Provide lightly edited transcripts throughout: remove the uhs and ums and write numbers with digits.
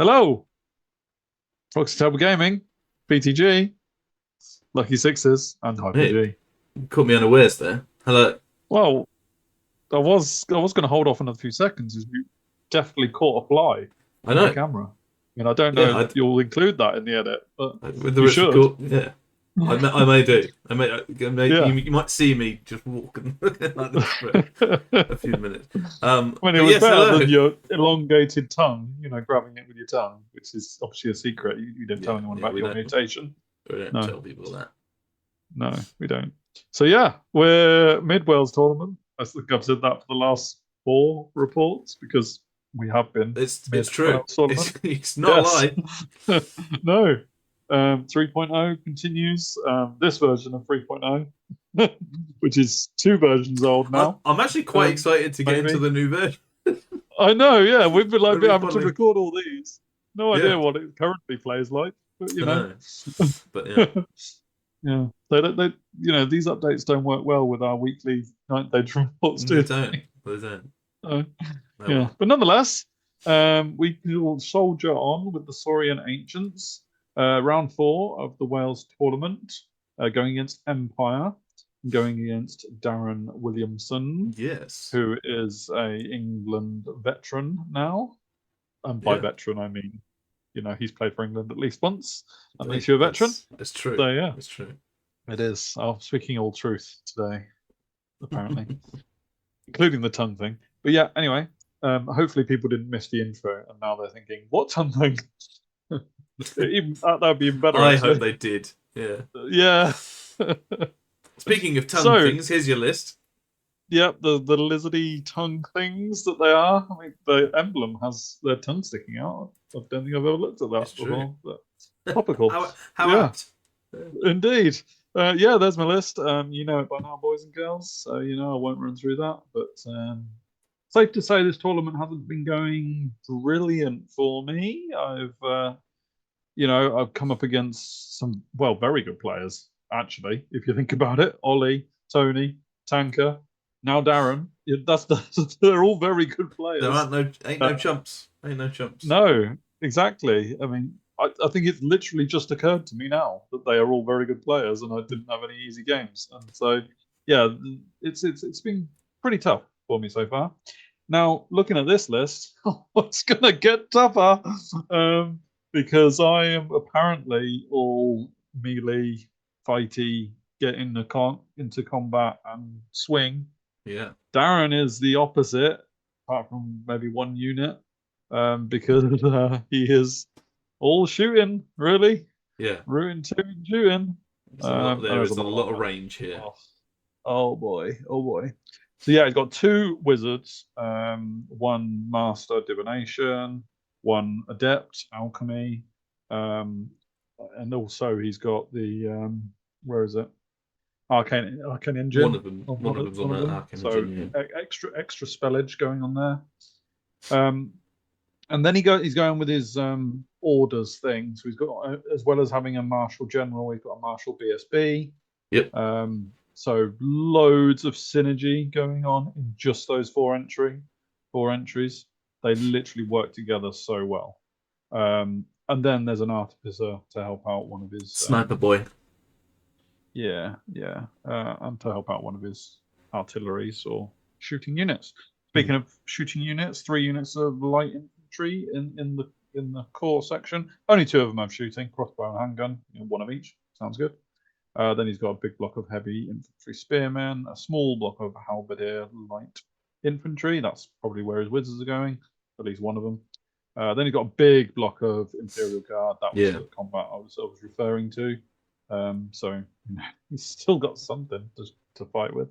Hello, Proxy Table Gaming, BTG, Lucky Sixes, and Hyper Hey, G. caught me unawares there. Hello. Well, I was going to hold off another few seconds as you definitely caught a fly I on my know. camera. I don't know Yeah, if you'll include that in the edit, but with the you rich should. record. Yeah, I may do. Yeah. You might see me just walking like this for a few minutes. I mean, it But was yes, better hello. than your elongated tongue, grabbing it with your tongue, which is obviously a secret. You didn't tell Yeah, anyone yeah, about your mutation. we don't No, tell people that. no, we don't. So yeah, we're mid Wales tournament. I think I've said that for the last four reports because we have been It's mid true. Wales tournament. It's not a Yes. lie. No. 3.0 continues. This version of 3.0, which is two versions old now. I'm actually quite Um, excited to get into maybe. the new version. I know, yeah. We've been like It'll be having to funny. record all these. No idea Yeah, what it currently plays like, but I know. But yeah, Yeah. These updates don't work well with our weekly ninth age reports, they do don't. they? They don't. Uh, Oh yeah. well. But nonetheless, we will soldier on with the Saurian Ancients, round four of the Wales tournament, going against Empire, going against Darren Williamson, Yes. who is a England veteran now. And by Yeah. veteran, I mean, he's played for England at least once. That makes Wait, you a veteran. that's true. So yeah, That's true. it is. I'm speaking all truth today, apparently, including the tongue thing. But yeah, anyway, hopefully people didn't miss the intro and now they're thinking, what tongue thing? Even that would be even better, I hope actually. they did. Yeah. Yeah. Speaking of tongue So, things, here's your list. yeah, the lizardy tongue things that they are. I mean, the emblem has their tongue sticking out. I don't think I've ever looked at It's that true. before. But topical. How Yeah. apt. Yeah. Indeed. Yeah, there's my list. You know it by now, boys and girls. So I won't run through that. But safe to say, this tournament hasn't been going brilliant for me. I've come up against some very good players actually. If you think about it, Ollie, Tony, Tanker, now Darren. They're all very good There players. ain't Uh, no chumps. Ain't no chumps. no, exactly. I mean, I think it's literally just occurred to me now that they are all very good players, and I didn't have any easy games. And so, yeah, it's been pretty tough for me so far. Now, looking at this list, it's going to get tougher because I am apparently all melee, fighty, get into combat and swing. Yeah. Darren is the opposite, apart from maybe one unit, because he is all shooting, really. Yeah. Rooting, tooting, shooting. And There there's a is a lot lot of of them. range here. Oh, oh boy, oh boy. So yeah, he's got two wizards, one master divination, one adept alchemy, um, and also he's got the where is it? Arcane One engine of them on one of them's on one of that them. Arcane So Engine, extra spellage going on there. And then he's going with his orders thing. So he's got, as well as having a martial general, he's got a martial BSB. yeah. Yep. So loads of synergy going on in just those four entries. They literally work together so well. And then there's an artificer to help out one of his Sniper boy. and to help out one of his artilleries or shooting units. Hmm. Speaking of shooting units, 3 units of light infantry in the core section. Only two of them have shooting, crossbow and handgun, one of each. Sounds good. Then he's got a big block of heavy infantry spearmen, a small block of halberdier light infantry. That's probably where his wizards are going, at least one of them. Then he's got a big block of Imperial Guard. That was Yeah. the combat I was referring to. So he's still got something to fight with.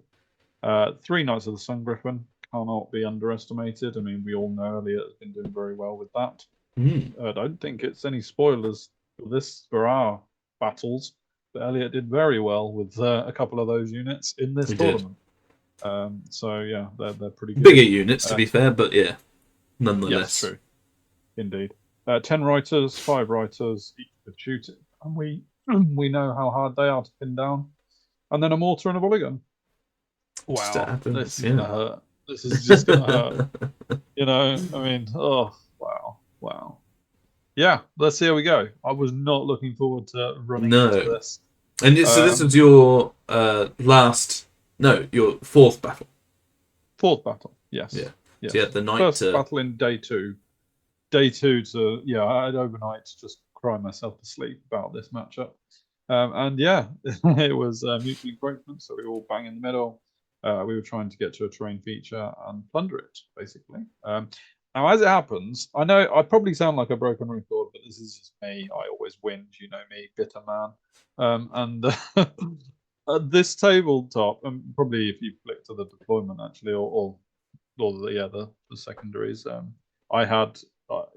Three Knights of the Sun Griffin cannot be underestimated. I mean, we all know Elliot has been doing very well with that. Mm. I don't think it's any spoilers for our battles, but Elliot did very well with a couple of those units in this He did. tournament. So yeah, they're pretty good. Bigger units to be fair, but yeah, Yes, nonetheless. true, indeed. 10 writers, 5 writers, each with shooting, and we we know how hard they are to pin down. And then a mortar and a volley gun. Just Wow, happens, this is yeah. gonna hurt. This is just gonna hurt. I mean, oh wow, wow. yeah, let's see how we go. I was not looking forward to running into this. And so this was your your fourth battle. Fourth battle, yes. Yeah. Yes. So you had the night First battle in day two. Day two I had overnight to just cry myself to sleep about this matchup. And yeah, it was mutual encroachment, so we were all bang in the middle. We were trying to get to a terrain feature and plunder it, basically. Now, as it happens, I know I probably sound like a broken record, but this is just me. I always whinge, you know me, bitter man. And at this tabletop, and probably if you flick to the deployment actually, or the secondaries, I had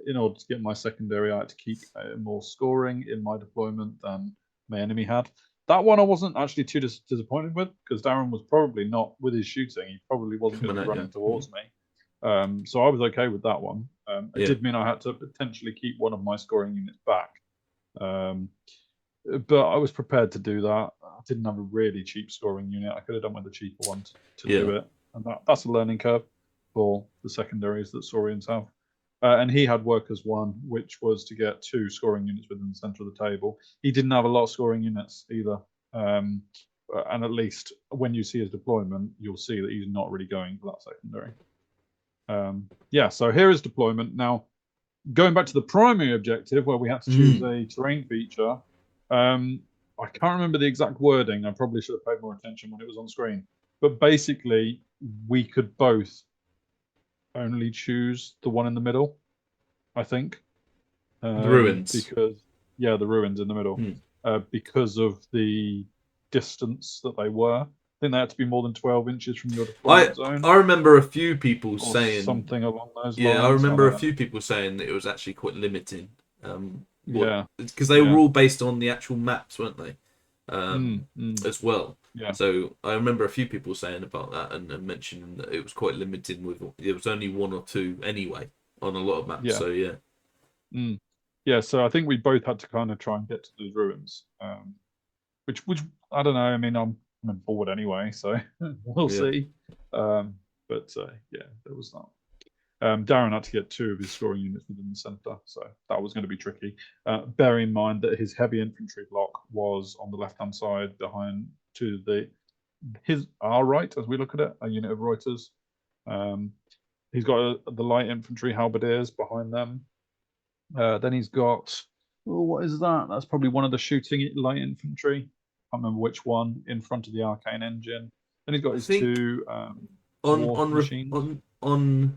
in order to get my secondary, I had to keep more scoring in my deployment than my enemy had. That one I wasn't actually too disappointed with, because Darren was probably not, with his shooting, he probably wasn't going to be running towards me. So I was okay with that one. It did mean I had to potentially keep one of my scoring units back. But I was prepared to do that. I didn't have a really cheap scoring unit. I could have done with a cheaper one to do it. And that's a learning curve for the secondaries that Saurians have. And he had Workers 1, which was to get 2 scoring units within the center of the table. He didn't have a lot of scoring units either. And at least when you see his deployment, you'll see that he's not really going for that secondary. So here is deployment. Now, going back to the primary objective, where we had to choose a terrain feature, I can't remember the exact wording. I probably should have paid more attention when it was on screen. But basically, we could both only choose the one in the middle, I think. The ruins. The ruins in the middle. Because of the distance that they were. I think they had to be more than 12 inches from your deployment zone. I remember a few people saying something along those lines. Yeah, I remember a few people saying that it was actually quite limiting. Because they were all based on the actual maps, weren't they? As well. Yeah. So I remember a few people saying about that and mentioning that it was quite limited. There was only 1 or 2 anyway on a lot of maps. Yeah. So so I think we both had to kind of try and get to those ruins, which I don't know. I mean, I'm bored anyway, so we'll see. There was that. Darren had to get 2 of his scoring units within the center, so that was going to be tricky. Bear in mind that his heavy infantry block was on the left-hand side behind to our right, as we look at it, a unit of Reuters. He's got the light infantry halberdiers behind them. Then he's got, what is that? That's probably one of the shooting light infantry. I can't remember which one, in front of the arcane engine. Then he's got his 2 machines. On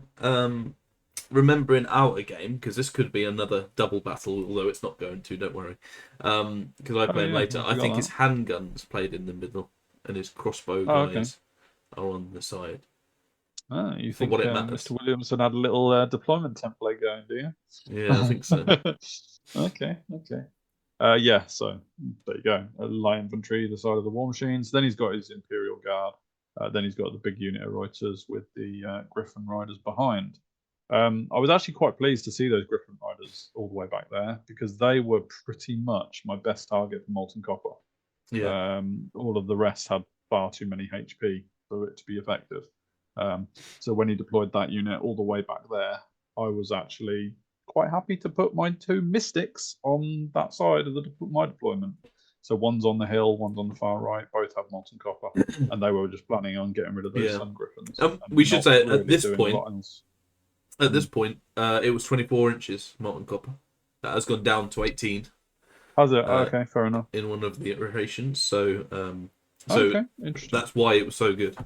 remembering out a game, because this could be another double battle, although it's not going to, don't worry, because I play him later. I think his handguns played in the middle and his crossbow guys are on the side. You think Mr. Williamson had a little deployment template going, do you? Yeah, I think so. Okay. So there you go. Light infantry, the side of the war machines. Then he's got his Imperial Guard. Then he's got the big unit of Reuters with the Griffin Riders behind. I was actually quite pleased to see those Griffin Riders all the way back there, because they were pretty much my best target for Molten Copper. Yeah. All of the rest had far too many HP for it to be effective. So when he deployed that unit all the way back there, I was actually quite happy to put my 2 Mystics on that side of my deployment. So one's on the hill, one's on the far right. Both have Molten Copper, and they were just planning on getting rid of those Sun Griffins. We should say at this point, it was 24 inches Molten Copper. That has gone down to 18. Has it? Okay, fair enough. In one of the iterations, so interesting. That's why it was so good.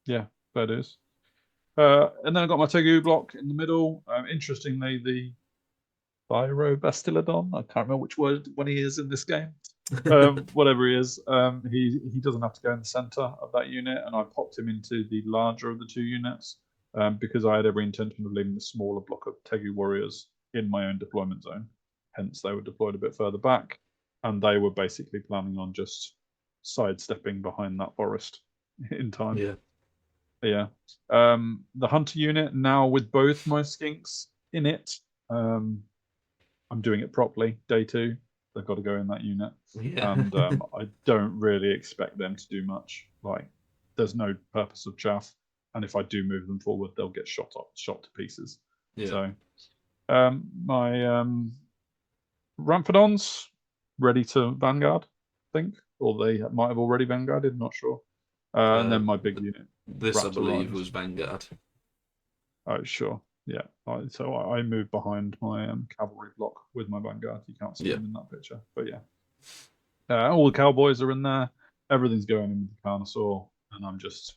Yeah, that is. And then I got my Tegu block in the middle. Interestingly, the Bastillodon, I can't remember which one he is in this game. Whatever he is, he doesn't have to go in the center of that unit, and I popped him into the larger of the 2 units because I had every intention of leaving the smaller block of Tegu warriors in my own deployment zone. Hence, they were deployed a bit further back, and they were basically planning on just sidestepping behind that forest in time. The Hunter unit, now with both my skinks in it, I'm doing it properly. Day 2, they've got to go in that unit, and I don't really expect them to do much. Like, there's no purpose of chaff, and if I do move them forward, they'll get shot to pieces. So My Ramphadons ready to vanguard, I think, or they might have already vanguarded. Not sure. And then my big unit. This, Raptor I believe, Riders. was Vanguard. Oh, sure. Yeah. So I moved behind my cavalry block with my vanguard. You can't see them in that picture, but yeah. All the cowboys are in there. Everything's going in with the Carnosaur, and I'm just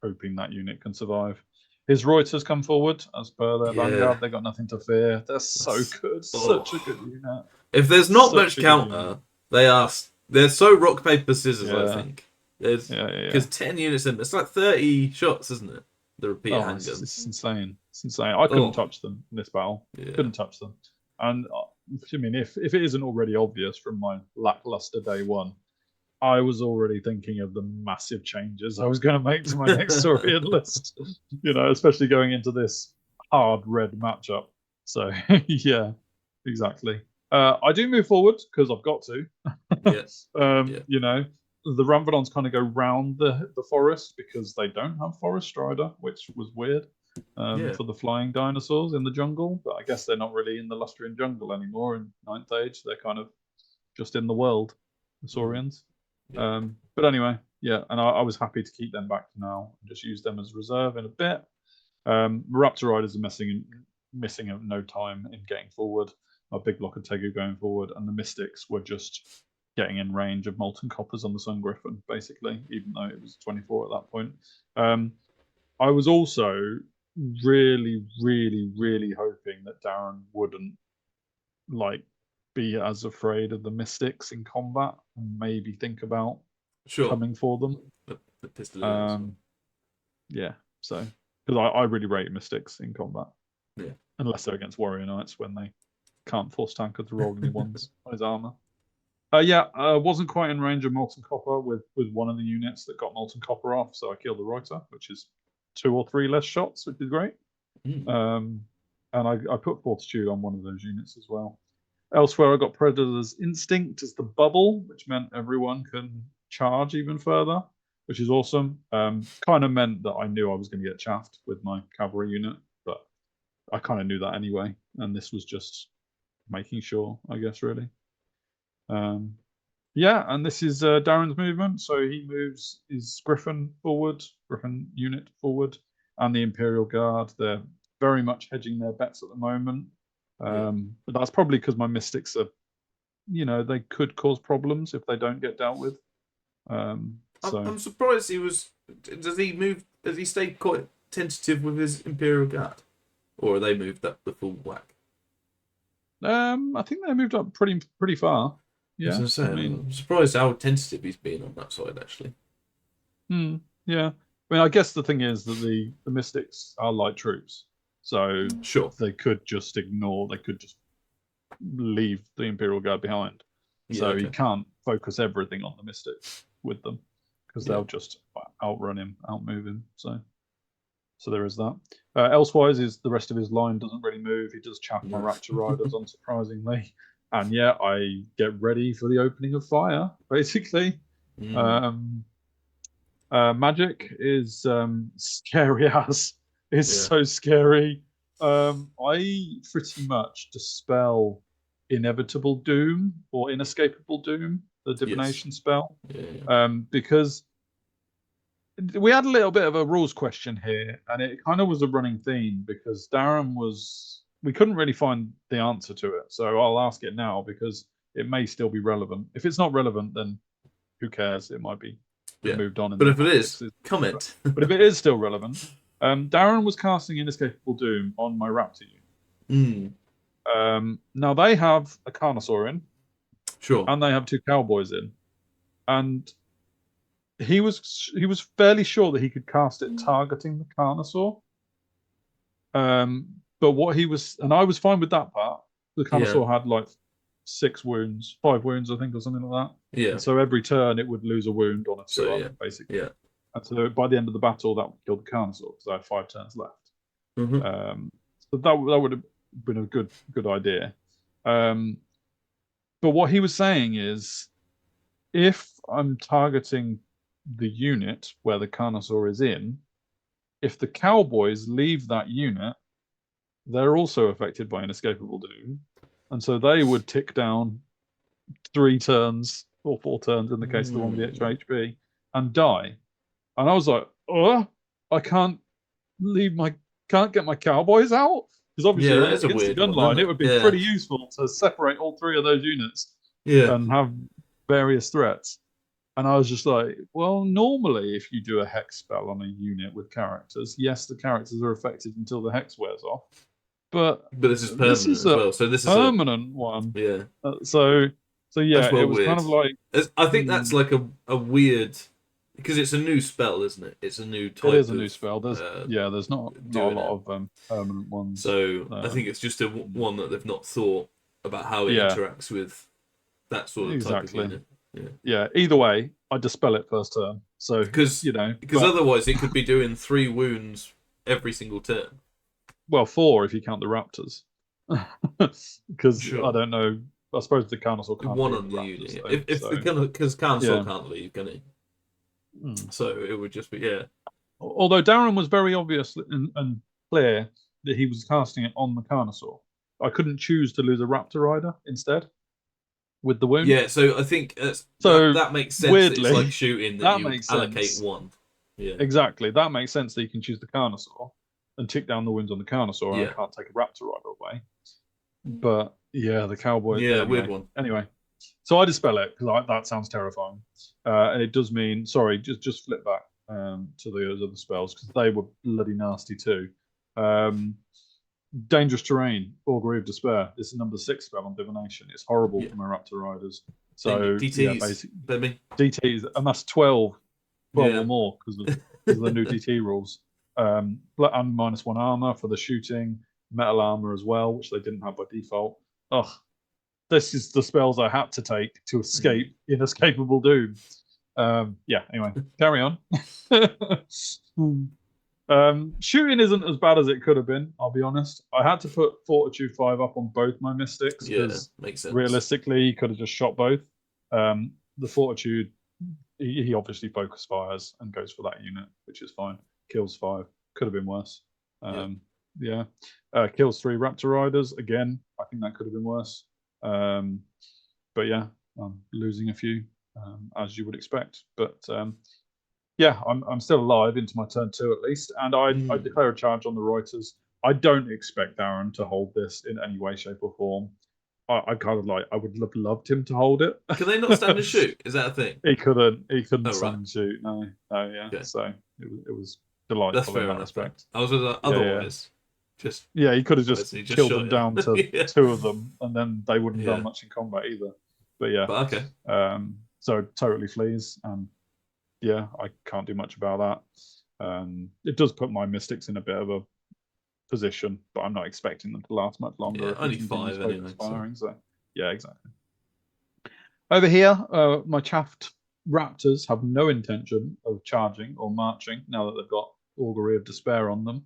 hoping that unit can survive. His Reuters come forward as per their vanguard. They got nothing to fear. They're so good. Such a good unit. If there's not much counter, they're so rock paper scissors. I think because 10 units in, it's like 30 shots, isn't it? The repeat handguns. It's insane. It's insane. I couldn't touch them in this battle. Couldn't touch them. And I mean, if it isn't already obvious from my lackluster day one, I was already thinking of the massive changes I was going to make to my next Saurian list. Especially going into this hard red matchup. So yeah, exactly. I do move forward because I've got to. Yes. The Ramphadons kind of go round the forest because they don't have Forest Strider, which was weird for the flying dinosaurs in the jungle. But I guess they're not really in the Lustrian jungle anymore in 9th Age. They're kind of just in the world, the Saurians. But anyway, yeah, and I was happy to keep them back for now and just use them as reserve in a bit. Raptor Riders are missing at no time in getting forward. A big block of Tegu going forward, and the Mystics were just getting in range of Molten Coppers on the Sun Griffin, basically, even though it was 24 at that point. I was also really, really, really hoping that Darren wouldn't be as afraid of the Mystics in combat and maybe think about coming for them. The pistol. Yeah, so because I really rate Mystics in combat. Yeah, unless they're against Warrior Knights when they can't force tanker to roll any ones on his armor. Wasn't quite in range of Molten Copper with one of the units that got Molten Copper off, so I killed the Reuter, which is 2 or 3 less shots, which is great. And I put Fortitude on one of those units as well. Elsewhere, I got Predator's Instinct as the bubble, which meant everyone can charge even further, which is awesome. Kind of meant that I knew I was going to get chaffed with my cavalry unit, but I kind of knew that anyway, and this was just making sure, I guess, really. And this is Darren's movement. So he moves his Griffin unit forward, and the Imperial Guard. They're very much hedging their bets at the moment. But that's probably because my Mystics are, they could cause problems if they don't get dealt with. I'm surprised he was. Does he move? Does he stay quite tentative with his Imperial Guard, or are they moved up the full whack? I think they moved up pretty far. Yeah, I'm surprised how tentative he's been on that side, actually. Yeah, I guess the thing is that the Mystics are light troops, so they could just ignore. They could just leave the Imperial Guard behind. He can't focus everything on the Mystics with them because they'll just outrun him, outmove him. So there is that. Elsewise, the rest of his line doesn't really move. He does chaff my Raptor Riders, unsurprisingly. And I get ready for the opening of fire, basically. Magic is scary as. It's so scary. I pretty much dispel Inevitable Doom or Inescapable Doom, the divination spell. Because we had a little bit of a rules question here, and it kind of was a running theme because we couldn't really find the answer to it. So I'll ask it now because it may still be relevant. If it's not relevant, then who cares? It might be moved on. But if it is, comment. But if it is still relevant, Darren was casting Inescapable Doom on my Raptor unit. Now they have a Carnosaur in. And they have 2 cowboys in. And he was fairly sure that he could cast it targeting the Carnosaur. But what he was, and I was fine with that part. The Carnosaur had like 5 wounds, I think, or something like that. And so every turn it would lose a wound on a 2 basically. And so by the end of the battle, that would kill the Carnosaur because I had 5 turns left. So that would have been a good idea. But what he was saying is, if I'm targeting the unit where the Carnosaur is in, if the cowboys leave that unit, they're also affected by inescapable doom, and so they would tick down 3 turns or 4 turns in the case of the one with the extra HP and die. And I was like, oh, I can't get my cowboys out, because obviously against the gun line it would be pretty useful to separate all 3 of those units and have various threats. And I was just like, well, normally if you do a hex spell on a unit with characters, yes, the characters are affected until the hex wears off, but this is permanent as well. So this is a permanent one. Yeah. So yeah, it was kind of like, I think that's like a weird, because it's a new spell, isn't it? It's a new type. It is a new spell. There's not a lot of permanent ones. So I think it's just one that they've not thought about how it interacts with that sort of type of unit. Yeah. Either way, I dispel it first turn. So because otherwise it could be doing 3 wounds every single turn. Well, 4 if you count the raptors. Because I don't know. I suppose the council can't. One on the unit. Because council can't leave, can he? So it would just be Although Darren was very obvious and clear that he was casting it on the Carnosaur, I couldn't choose to lose a Raptor Rider instead with the wound. Yeah, so I think that makes sense. Weirdly, it's like shooting that you allocate sense. 1. Yeah, exactly. That makes sense that you can choose the Carnosaur and tick down the wounds on the Carnosaur, and I can't take a Raptor Rider away. But yeah, the Cowboy. Yeah, weird one. Anyway, so I dispel it because that sounds terrifying, and it does mean. Sorry, just flip back to the other spells because they were bloody nasty too. Dangerous terrain, Augury of Despair. This is number 6 spell on divination. It's horrible for my Raptor Riders. So DTs, basically DTs, and that's 12 or more because of the new DT rules. And -1 armor for the shooting, metal armor as well, which they didn't have by default. This is the spells I had to take to escape inescapable doom. Anyway, carry on. Shooting isn't as bad as it could have been, I'll be honest. I had to put Fortitude 5 up on both my Mystics because makes sense. Realistically, he could have just shot both. The Fortitude, he obviously focus fires and goes for that unit, which is fine. Kills 5. Could have been worse. Kills 3 Raptor Riders. Again, I think that could have been worse. But yeah, I'm losing a few, as you would expect. But I'm still alive into my turn 2 at least, and I declare a charge on the Reuters. I don't expect Darren to hold this in any way, shape, or form. I kind of I would have loved him to hold it. Can they not stand and shoot? Is that a thing? He couldn't stand and shoot. No, okay. So it was delightful. That's fair in that enough. respect. I was otherwise. Just he could have just killed them down to 2 of them, and then they wouldn't have done much in combat either. But okay. So totally flees, and I can't do much about that. It does put my Mystics in a bit of a position, but I'm not expecting them to last much longer. Yeah, only 5 anyway. So yeah, exactly. Over here, my chaffed Raptors have no intention of charging or marching now that they've got Augury of Despair on them.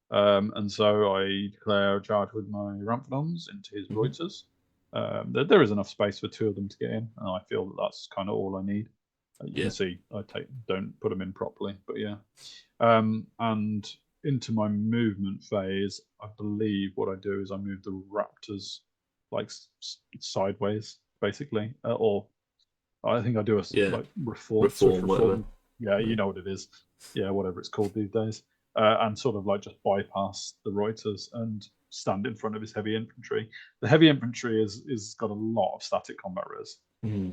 And so I declare a charge with my Ramphadons into his Reuters. There is enough space for 2 of them to get in, and I feel that that's kind of all I need. You can see I don't put them in properly, but and into my movement phase, I believe what I do is I move the Raptors sideways, basically, or I think I do a reform. Yeah, you know what it is. Yeah, whatever it's called these days. And sort of just bypass the Reuters and stand in front of his heavy infantry. The heavy infantry is got a lot of static combat res,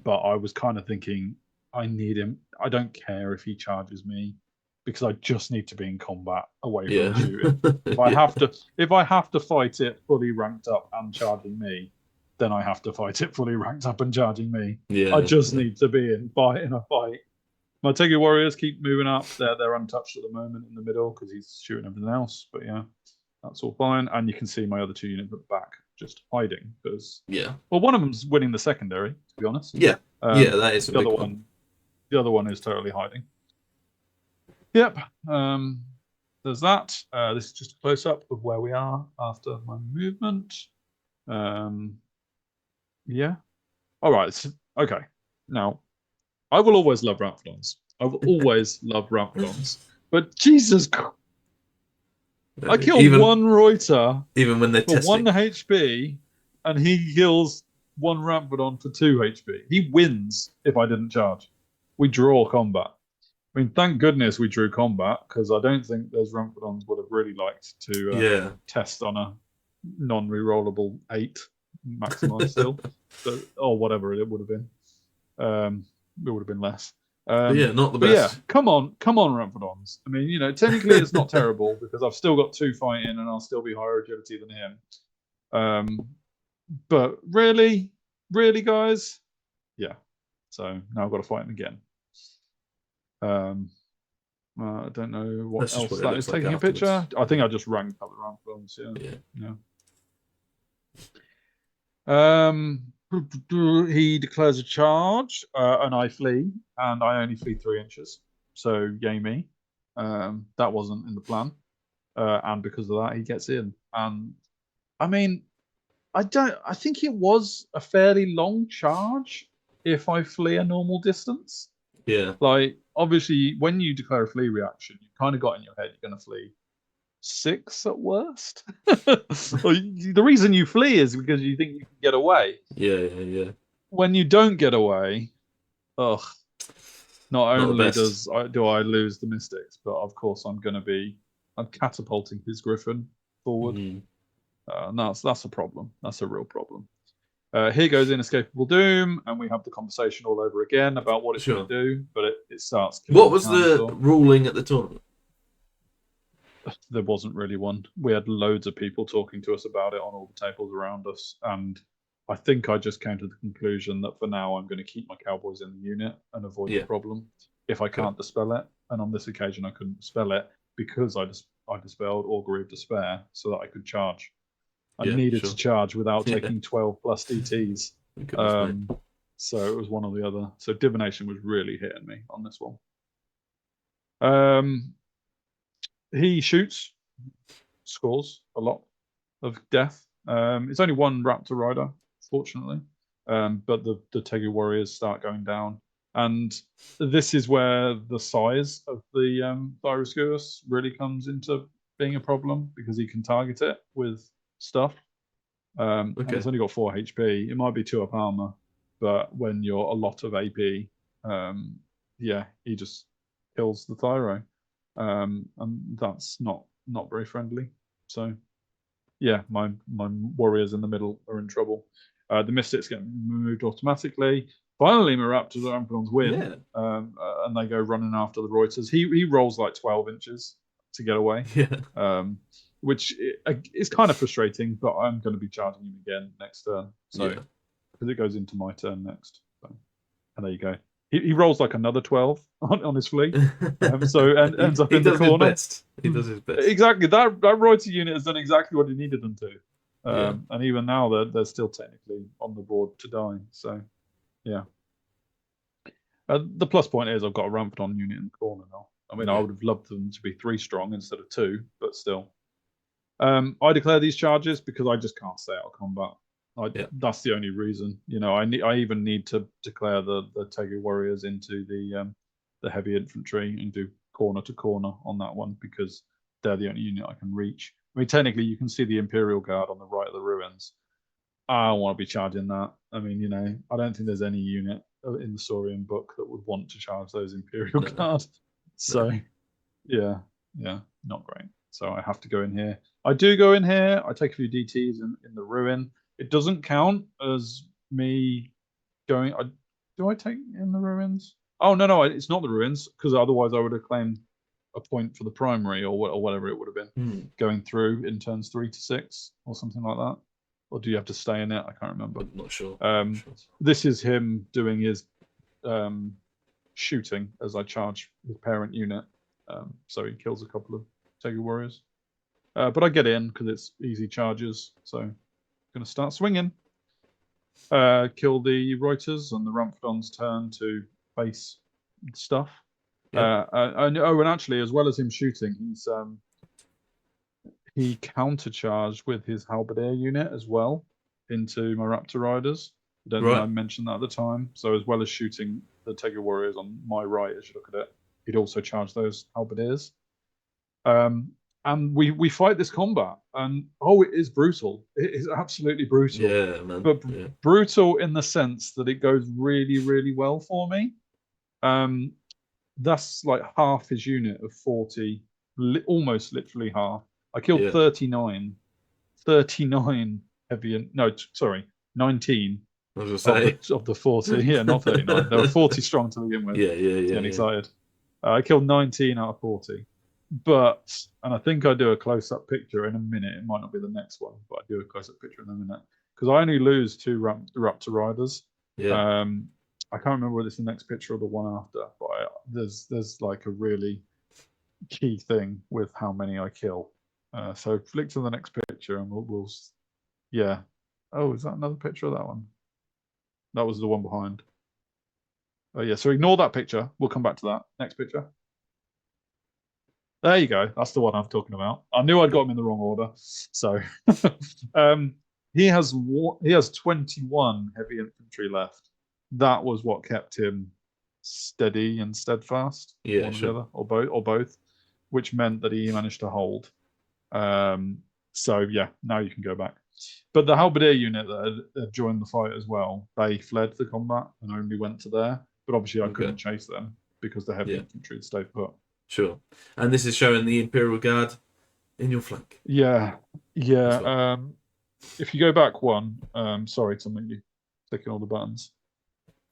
but I was kind of thinking I need him. I don't care if he charges me because I just need to be in combat away from shooting. If I have to fight it fully ranked up and charging me, then I have to fight it fully ranked up and charging me. I just need to be in a fight. My Tegu Warriors keep moving up. They're untouched at the moment in the middle because he's shooting everything else. But that's all fine. And you can see my other 2 units at the back just hiding because one of them's winning the secondary. To be honest, that is the other one. The other one is totally hiding. Yep. There's that. This is just a close up of where we are after my movement. All right. Okay. Now, I will always love Ramphadons. I will always love Ramphadons. But Jesus Christ. I kill one Reuter even when they're for testing. 1 HP, and he kills one Ramphadon for 2 HP. He wins if I didn't charge. We draw combat. I mean, thank goodness we drew combat, because I don't think those Ramphadons would have really liked to test on a non-rerollable 8 maximized still, or whatever it would have been. It would have been less. Not the best. Yeah, come on, Ramphadons. I mean, technically it's not terrible because I've still got 2 fighting and I'll still be higher agility than him. But really, guys, yeah. So now I've got to fight him again. I don't know what else that is. Taking a picture. I think I just ranked up the Ramphadons. Yeah. He declares a charge, and I flee, and I only flee 3 inches. So yay me. That wasn't in the plan, and because of that, he gets in. And I mean, I think it was a fairly long charge if I flee a normal distance. Yeah. Like, obviously, when you declare a flee reaction, you kind of got in your head you're going to flee 6 at worst. The reason you flee is because you think you can get away. Yeah. When you don't get away, not only do I lose the Mystics, but of course I'm catapulting his Griffin forward. And that's a problem. That's a real problem. Here goes Inescapable Doom, and we have the conversation all over again about what it's going to do, but it starts. What was the ruling at the tournament? There wasn't really one. We had loads of people talking to us about it on all the tables around us, and I think I just came to the conclusion that for now I'm going to keep my Cowboys in the unit and avoid the problem if I can't dispel it. And on this occasion I couldn't dispel it because I dispelled Augury of Despair so that I could charge. I needed to charge without taking 12 plus DTs. So it was one or the other. So Divination was really hitting me on this one. He shoots, scores a lot of death. It's only one Raptor Rider, fortunately. But the Tegu Warriors start going down. And this is where the size of the Thyroscurus really comes into being a problem, because he can target it with stuff. And it's only got 4 HP. It might be 2 up armor, but when you're a lot of AP, he just kills the Thyro. And that's not very friendly. So my warriors in the middle are in trouble. The Mystics get moved automatically. Finally, my Raptors and Ramphadons win, and they go running after the Reuters. He rolls like 12 inches to get away, which is kind of frustrating, but I'm going to be charging him again next turn. So because it goes into my turn next. So, and there you go. He rolls like another 12 on his fleet, so ends up in the corner. He does his best. Exactly. That Reuter unit has done exactly what he needed them to. And even now, they're still technically on the board to die. So, yeah. The plus point is I've got a Ramphadon unit in the corner now. I mean, I would have loved them to be 3 strong instead of 2, but still. I declare these charges because I just can't stay out of combat. That's the only reason. I even need to declare the Tegu Warriors into the heavy infantry and do corner to corner on that one, because they're the only unit I can reach. I mean, technically, you can see the Imperial Guard on the right of the ruins. I don't want to be charging that. I mean, I don't think there's any unit in the Saurian book that would want to charge those Imperial Guard. So, not great. So I have to go in here. I do go in here. I take a few DTs in the ruin. It doesn't count as me going. Do I take in the ruins? Oh, no, it's not the ruins, because otherwise I would have claimed a point for the primary or whatever it would have been going through in turns 3 to 6 or something like that. Or do you have to stay in it? I can't remember. I'm not sure. This is him doing his shooting as I charge his parent unit. So he kills a couple of Tegu Warriors. But I get in because it's easy charges. So I'm going to start swinging. Kill the Reuters, and the Ramphadon's turn to face stuff. And actually, as well as him shooting, he countercharged with his Halberdier unit as well into my Raptor Riders. I don't think I mentioned that at the time. So as well as shooting the Tegu Warriors on my right, as you look at it, he'd also charge those Halberdiers. and we fight this combat, and it is brutal. It is absolutely brutal. Yeah, man. But Yeah. brutal in the sense that it goes really, really well for me. That's like half his unit of 40, almost literally half. I killed 39 heavy, no, sorry, 19 I was gonna say. of the 40. Yeah, not 39. They were 40 strong to begin with. Yeah. Getting excited. I killed 19 out of 40. But, and I think I do a close-up picture in a minute. It might not be the next one, but I do a close-up picture in a minute. Because I only lose 2 Raptor Riders. Yeah. I can't remember whether it's the next picture or the one after, but there's like a really key thing with how many I kill. So flick to the next picture and we'll yeah. Oh, is that another picture of that one? That was the one behind. Oh yeah, so ignore that picture. We'll come back to that. Next picture. There you go. That's the one I'm talking about. I knew I'd got him in the wrong order. So he has 21 heavy infantry left. That was what kept him steady and steadfast. Yeah, one sure. or the other, or both, which meant that he managed to hold. So yeah, now you can go back. But the halberdier unit that had joined the fight as well, they fled the combat and only went to there. But obviously I couldn't chase them because the heavy infantry had stayed put. Sure. And this is showing the Imperial Guard in your flank. Yeah. Well. If you go back one, sorry to make you clicking all the buttons.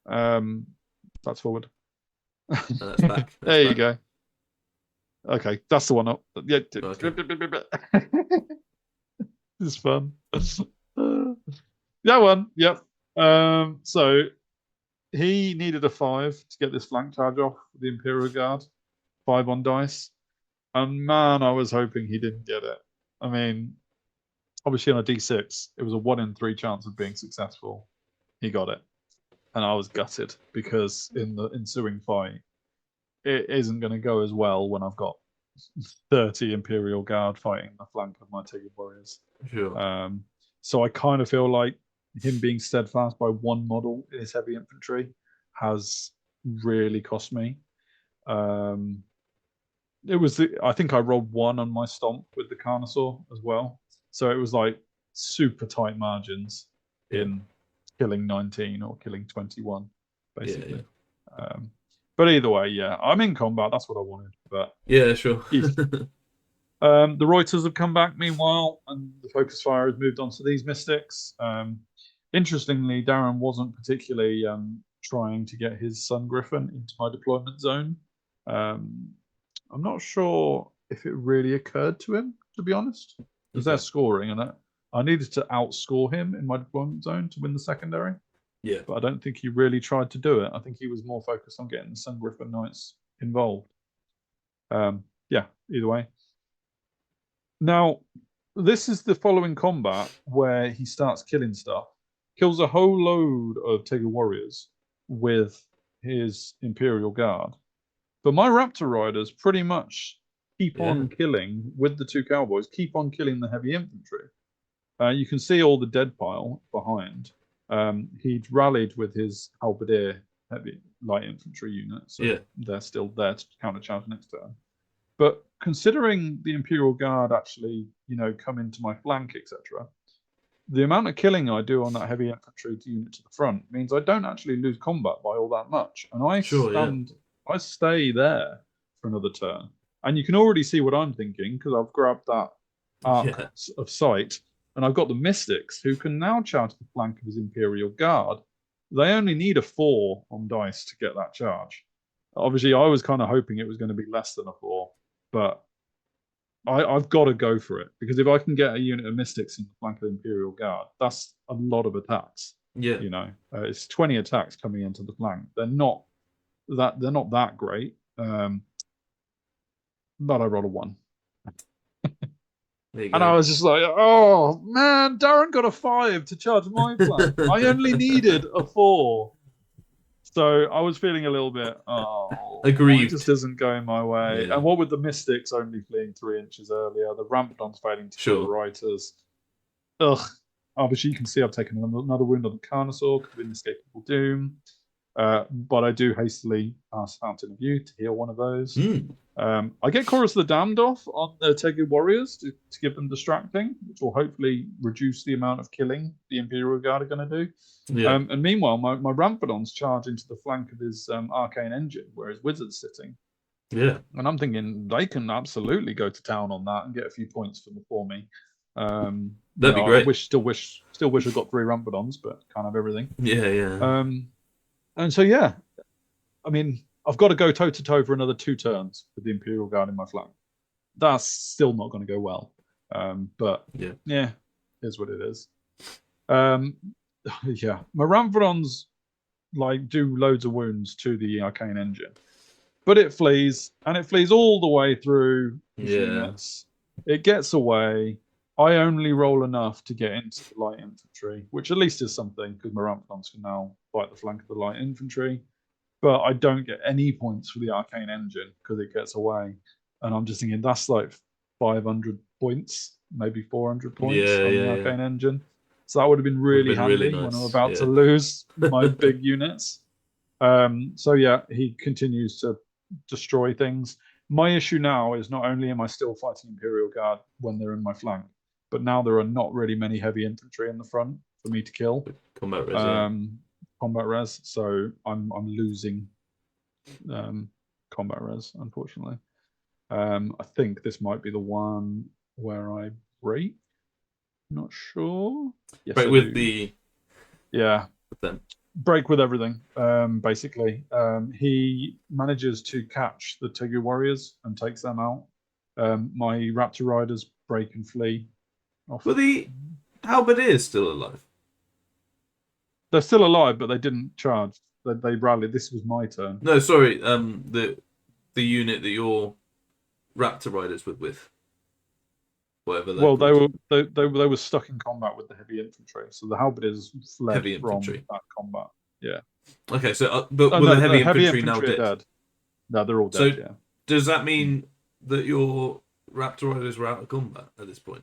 That's forward. That's back. There you go. Okay, that's the one up. Yeah. Okay. This is fun. That one, yep. So he needed a 5 to get this flank charge off the Imperial Guard. 5 on dice. And man, I was hoping he didn't get it. I mean, obviously on a D6, it was a 1 in 3 chance of being successful. He got it. And I was gutted because in the ensuing fight, it isn't going to go as well when I've got 30 Imperial Guard fighting the flank of my Tigger Warriors. Sure. So I kind of feel like him being steadfast by 1 model in his heavy infantry has really cost me. It was I think I rolled 1 on my stomp with the Carnosaur as well. So it was like super tight margins in killing 19 or killing 21, basically. Yeah. But either way, yeah, I'm in combat. That's what I wanted. But yeah, sure. The Reuters have come back meanwhile, and the focus fire has moved on to these mystics. Interestingly, Darren wasn't particularly trying to get his Sun Griffin into my deployment zone. I'm not sure if it really occurred to him, to be honest, because they're scoring, and I needed to outscore him in my deployment zone to win the secondary. Yeah. But I don't think he really tried to do it. I think he was more focused on getting the Sun Griffin Knights involved. Yeah, either way. Now, this is the following combat where he starts killing stuff, kills a whole load of Tigger Warriors with his Imperial Guard. But my Raptor Riders pretty much keep on killing, with the 2 cowboys, keep on killing the heavy infantry. You can see all the dead pile behind. He'd rallied with his halberdier heavy light infantry unit, so they're still there to countercharge next turn. But considering the Imperial Guard actually, come into my flank, etc., the amount of killing I do on that heavy infantry unit to the front means I don't actually lose combat by all that much, and I stay there for another turn. And you can already see what I'm thinking because I've grabbed that arc of sight. And I've got the Mystics who can now charge the flank of his Imperial Guard. They only need a 4 on dice to get that charge. Obviously, I was kind of hoping it was going to be less than a 4, but I've got to go for it because if I can get a unit of Mystics in the flank of the Imperial Guard, that's a lot of attacks. Yeah, it's 20 attacks coming into the flank. They're not that great, but I rolled a 1. And I was just like, oh man, Darren got a 5 to charge my flank. I only needed a 4. So I was feeling a little bit, aggrieved. It just isn't going my way. Yeah. And what with the Mystics only fleeing 3 inches earlier, the Rampedons failing to kill the Writers. Obviously you can see I've taken another wound on the Carnosaur, could be an escapable doom. But I do hastily pass Fountain of Youth to heal one of those. Mm. I get Chorus of the Damned off on the Tegu Warriors to give them distracting, which will hopefully reduce the amount of killing the Imperial Guard are going to do. Yeah. And meanwhile, my Ramphadons charge into the flank of his Arcane Engine, where his Wizard's sitting. Yeah. And I'm thinking they can absolutely go to town on that and get a few points for me. That'd be great. I still wish I got 3 Ramphadons, but can't have everything. Yeah. And so yeah, I mean, I've got to go toe to toe for another 2 turns with the Imperial Guard in my flank. That's still not going to go well. But yeah, here's what it is. Yeah, my Ramphadons do loads of wounds to the Arcane Engine, but it flees, and it flees all the way through units. It gets away. I only roll enough to get into the light infantry, which at least is something, because my Ramphadons can now fight the flank of the light infantry. But I don't get any points for the Arcane Engine because it gets away. And I'm just thinking that's like 500 points, maybe 400 points on the Arcane Engine. So that would have been really handy really nice. When I'm about to lose my big units. So yeah, he continues to destroy things. My issue now is not only am I still fighting Imperial Guard when they're in my flank, but now there are not really many heavy infantry in the front for me to kill. Combat res. Combat res. So I'm losing combat res, unfortunately. I think this might be the one where I break. Not sure. Yes, break with the. Yeah. With them. Break with everything, basically. He manages to catch the Tegu Warriors and takes them out. My Raptor Riders break and flee. But the Halberdiers still alive? They're still alive, but they didn't charge. They rallied. This was my turn. No, sorry. The unit that your Raptor Riders were with. Whatever. Well, they were stuck in combat with the heavy infantry, so the Halberdiers fled from that combat. Yeah. Okay, so but were the heavy infantry now dead? No, they're all dead. So does that mean that your Raptor Riders were out of combat at this point?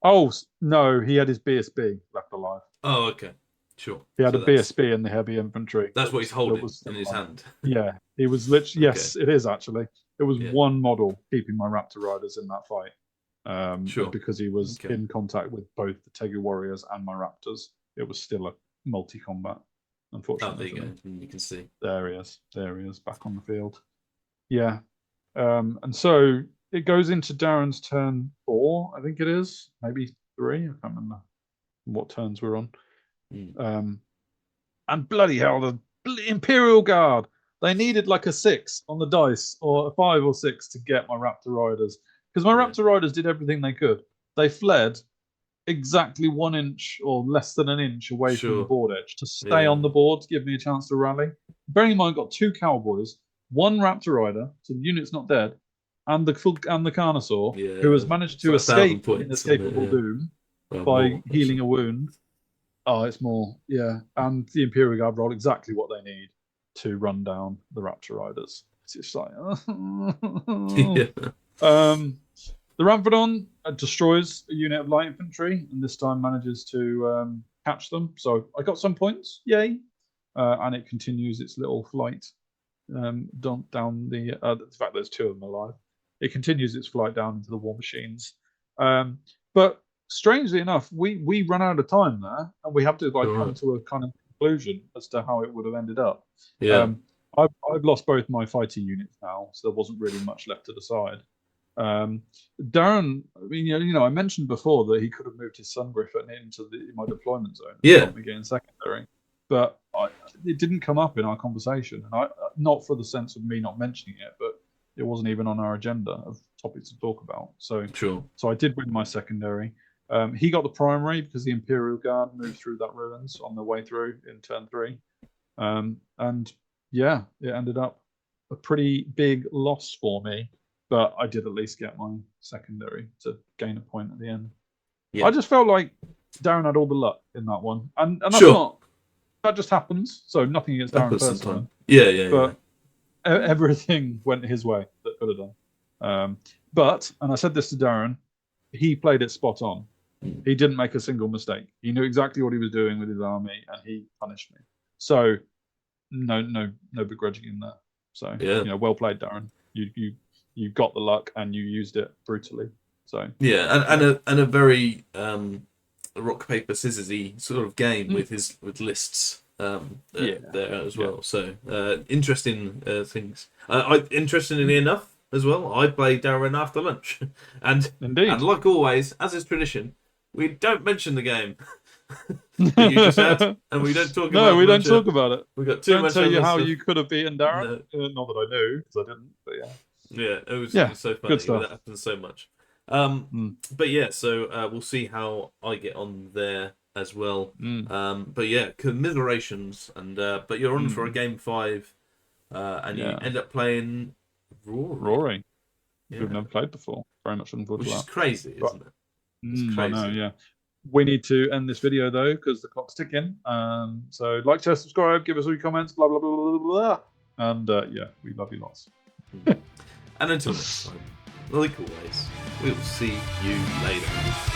Oh no, he had his BSB left alive. Oh, okay, sure. He had a BSB in the heavy infantry. That's what he's holding in his hand. Yeah, he was literally. Yes, it is actually. It was one model keeping my Raptor Riders in that fight. Sure. Because he was in contact with both the Tegu Warriors and my Raptors. It was still a multi-combat, unfortunately. Oh, there you go. You can see. There he is. There he is, back on the field. Yeah. And so it goes into Darren's turn 4, I think it is. Maybe 3. I can't remember what turns we're on. And bloody hell, the Imperial Guard. They needed like a 6 on the dice, or a 5 or 6 to get my Raptor Riders. Because my Raptor Riders did everything they could. They fled exactly 1 inch or less than an inch away from the board edge to stay on the board to give me a chance to rally. Bearing in mind, I've got 2 Cowboys, 1 Raptor Rider, so the unit's not dead, and the Carnosaur, who has managed to escape inescapable doom by healing a wound. Oh, it's more, and the Imperial Guard rolled exactly what they need to run down the Raptor Riders. It's just like, the Ramphadon destroys a unit of light infantry, and this time manages to catch them. So I got some points, yay! And it continues its little flight down the. The fact there's 2 of them alive, it continues its flight down into the War Machines. But strangely enough, we run out of time there, and we have to come to a kind of conclusion as to how it would have ended up. I've lost both my fighting units now, so there wasn't really much left to decide. Darren, I mean, I mentioned before that he could have moved his Sun Griffin into my deployment zone. Me getting secondary, but it didn't come up in our conversation, and not for the sense of me not mentioning it, but it wasn't even on our agenda of topics to talk about. So I did win my secondary. He got the primary because the Imperial Guard moved through that ruins on their way through in turn 3. And yeah, it ended up a pretty big loss for me, but I did at least get my secondary to gain a point at the end. I just felt like Darren had all the luck in that one, and that's not, that just happens. So nothing against Darren personally. But everything went his way that could have done. But, and I said this to Darren, he played it spot on. He didn't make a single mistake. He knew exactly what he was doing with his army, and he punished me. So no begrudging in there. So well played, Darren. You got the luck and you used it brutally. So and a very rock paper scissorsy sort of game with lists there as well. So interesting things. Interestingly enough as well, I played Darren after lunch, and like always, as is tradition, we don't mention the game. That you just had, and we don't talk about it. No, we don't talk about it. We got too much. Tell you how you could have beaten Darren. No. Not that I knew, because I didn't. But yeah, it was so funny. That happens so much. But yeah, so we'll see how I get on there as well. But yeah, commiserations, and but you're on for a game 5, and you end up playing Rory. We've never played before. Very much looking forward to that. Which is crazy, isn't it? It's crazy. I know, yeah. We need to end this video though, because the clock's ticking. So like, share, subscribe, give us all your comments, blah blah blah blah blah. And we love you lots. And until next time, like always, we'll see you later.